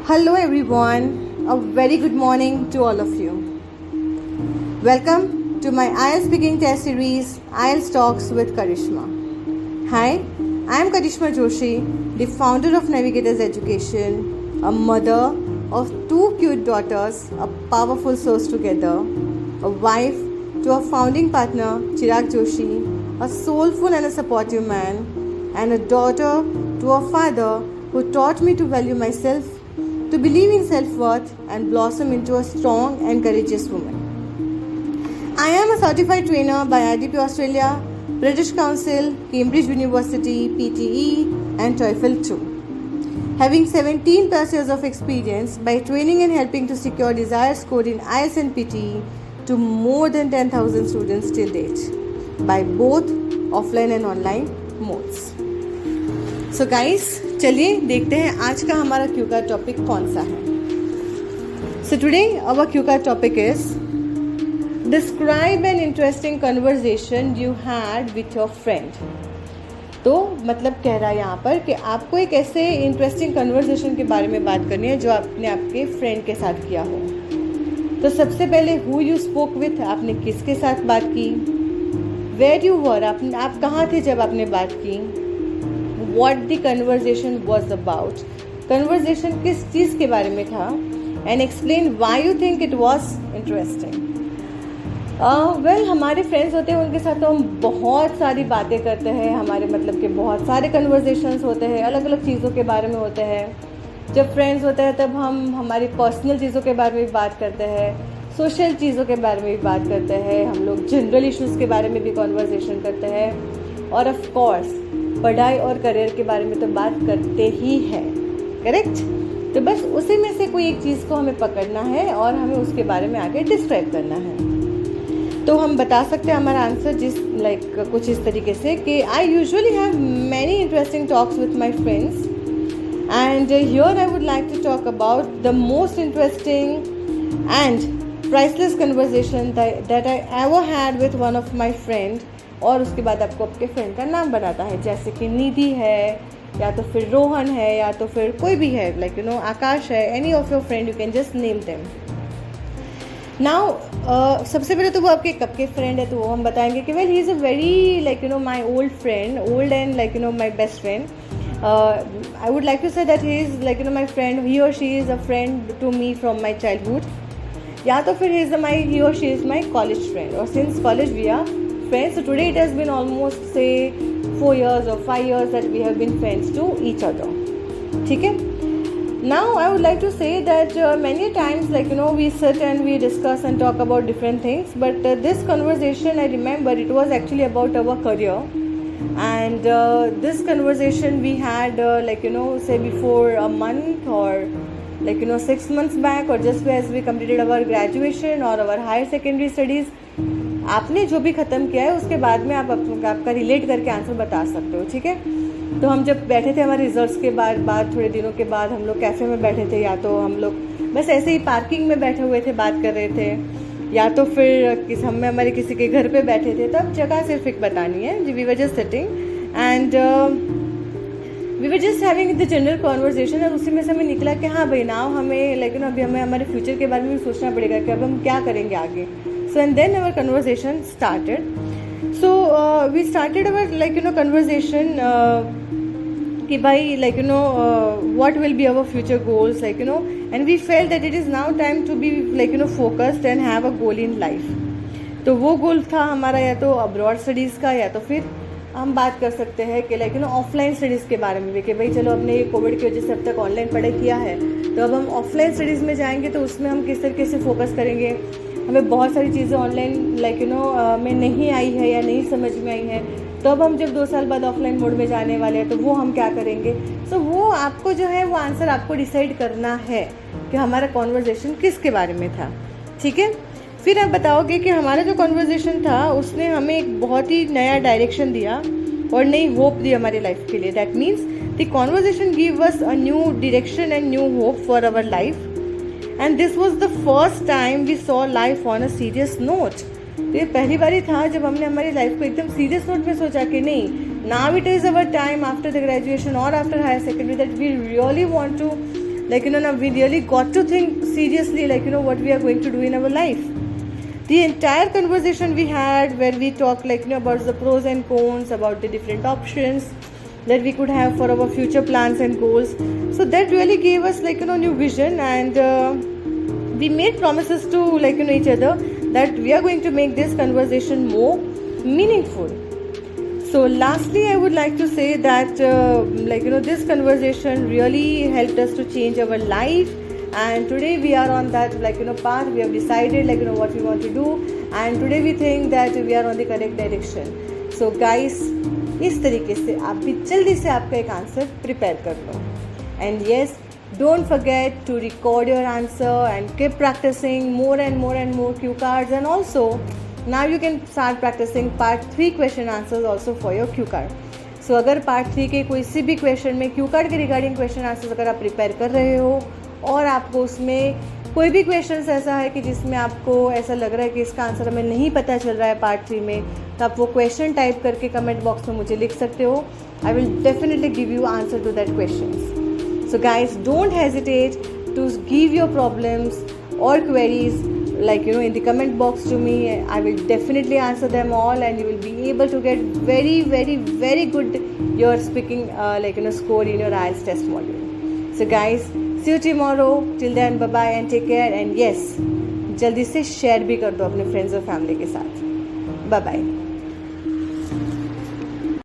Hello everyone, a very good morning to all of you. Welcome to my IELTS Speaking Test Series, IELTS Talks with Karishma. Hi, I am Karishma Joshi, the founder of Navigators Education, a mother of 2 cute daughters, a powerful source together, a wife to our founding partner Chirag Joshi, a soulful and a supportive man, and a daughter to a father who taught me to value myself, to believe in self-worth and blossom into a strong and courageous woman. I am a certified trainer by IDP Australia, British Council, Cambridge University, PTE and TOEFL 2. Having 17 plus years of experience by training and helping to secure desired score in IELTS and PTE to more than 10,000 students till date by both offline and online modes. So guys, चलिए देखते हैं आज का हमारा Q का topic कौन सा है. सो टुडे आवर क्यू का topic is describe an interesting conversation you had with your friend. तो मतलब कह रहा है यहाँ पर कि आपको एक ऐसे इंटरेस्टिंग कन्वर्जेशन के बारे में बात करनी है जो आपने आपके फ्रेंड के साथ किया हो. तो सबसे पहले हु यू स्पोक विथ, आपने किसके साथ बात की. वेयर यू वर, आप कहाँ थे जब आपने बात की. What the conversation was about, conversation किस चीज़ के बारे में था, and explain why you think it was interesting. Well, हमारे फ्रेंड्स होते हैं उनके साथ तो हम बहुत सारी बातें करते हैं. हमारे मतलब कि बहुत सारे कन्वर्जेशंस होते हैं, अलग अलग चीज़ों के बारे में होते हैं. जब फ्रेंड्स होते हैं तब हम हमारी पर्सनल चीज़ों के बारे में भी बात करते हैं, सोशल चीज़ों के बारे में भी बात करते हैं, हम लोग जनरल इश्यूज़ के बारे में भी कन्वर्जेशन करते हैं, और ऑफ कोर्स पढ़ाई और करियर के बारे में तो बात करते ही हैं. करेक्ट. तो बस उसी में से कोई एक चीज़ को हमें पकड़ना है और हमें उसके बारे में आगे डिस्क्राइब करना है. तो हम बता सकते हैं हमारा आंसर कुछ इस तरीके से कि I usually have many interesting talks with my friends and here I would like to talk about the most interesting and priceless conversation that I ever had with one of my friend. और उसके बाद आपको आपके friend का नाम बनाता है, जैसे कि निधि है, या तो फिर रोहन है, या तो फिर कोई भी है, आकाश है, any of your friend, you can just name them. Now सबसे पहले तो वो आपके कब के फ्रेंड है, तो वो हम बताएंगे कि well he is a very my old friend, old and my best friend. I would like to say that he is my friend, he or she is a friend to me from my childhood, या तो फिर he or she is my college friend, और since college we are friends. So today it has been almost say 4 years or 5 years that we have been friends to each other. ठीक है. Now I would like to say that many times we sit and we discuss and talk about different things, but this conversation I remember it was actually about our career, and this conversation we had say before a month or 6 months back, or just as we completed our graduation or our higher secondary studies. आपने जो भी ख़त्म किया है उसके बाद में आप आपका रिलेट करके आंसर बता सकते हो. ठीक है. तो हम जब बैठे थे हमारे रिजल्ट्स के बाद थोड़े दिनों के बाद हम लोग कैफ़े में बैठे थे, या तो हम लोग बस ऐसे ही पार्किंग में बैठे हुए थे, बात कर रहे थे, या तो फिर हम हमारे किसी के घर पे बैठे थे. तो अब जगह सिर्फ एक बतानी है. We were just sitting and we were just having the general conversation, और उसी में से हमें निकला कि हाँ भाई नाउ हमें अभी हमें हमारे फ्यूचर के बारे में भी सोचना पड़ेगा कि अब हम क्या करेंगे आगे. So and then our conversation started. So we started our conversation कि भाई what will be our future goals, and we felt that it is now time to be focused and have a goal in life. तो वो गोल था हमारा या तो abroad studies का, या तो फिर हम बात कर सकते हैं कि ऑफलाइन स्टडीज़ के बारे में भी, कि भाई चलो हमने ये कोविड की वजह से अब तक ऑनलाइन पढ़ाई किया है, तो अब हम ऑफलाइन स्टडीज़ में जाएंगे तो उसमें हम किस तरीके से फोकस करेंगे. हमें बहुत सारी चीज़ें ऑनलाइन में नहीं आई है या नहीं समझ में आई है, तो अब हम जब 2 साल बाद ऑफलाइन मोड में जाने वाले हैं तो वो हम क्या करेंगे. सो वो आपको जो है वो आंसर आपको डिसाइड करना है कि हमारा कॉन्वर्जेशन किसके बारे में था. ठीक है. फिर आप बताओगे कि हमारा जो कॉन्वर्जेशन था उसने हमें एक बहुत ही नया डायरेक्शन दिया और नई होप दी हमारी लाइफ के लिए. That means the conversation give us a new direction and new hope for our life. And this was the first time we saw life on a serious note. तो ये पहली बार ही था जब हमने हमारी लाइफ को एकदम सीरियस नोट में सोचा कि नहीं, now it is our time after the graduation or after higher secondary that we really want to like now we really got to think seriously, like what we are going to do in our life. The entire conversation we had, where we talked like about the pros and cons, about the different options that we could have for our future plans and goals. So that really gave us like new vision, and we made promises to like each other that we are going to make this conversation more meaningful. So lastly, I would like to say that this conversation really helped us to change our life, and today we are on that path. We have decided what we want to do, and today we think that we are on the correct direction. So guys, इस तरीके से आप भी जल्दी से आपका एक answer prepare कर लो. And yes, don't forget to record your answer and keep practicing more and more and more cue cards, and also now you can start practicing part 3 question answers also for your cue card. So अगर part 3 के कोई सी भी question में Q card के regarding question answers अगर आप prepare कर रहे हो और आपको उसमें कोई भी क्वेश्चन ऐसा है कि जिसमें आपको ऐसा लग रहा है कि इसका आंसर हमें नहीं पता चल रहा है पार्ट 3 में, तो आप वो क्वेश्चन टाइप करके कमेंट बॉक्स में मुझे लिख सकते हो. I will definitely give you answer to that question. So guys, don't hesitate to give your problems और queries in the comment box to me. I will definitely answer them all, and you will be able to get very very very good your speaking score in your IELTS test module. So guys, see you tomorrow. Till then, bye bye and take care. And yes, जल्दी से share भी कर दो अपने friends और family के साथ. Bye bye.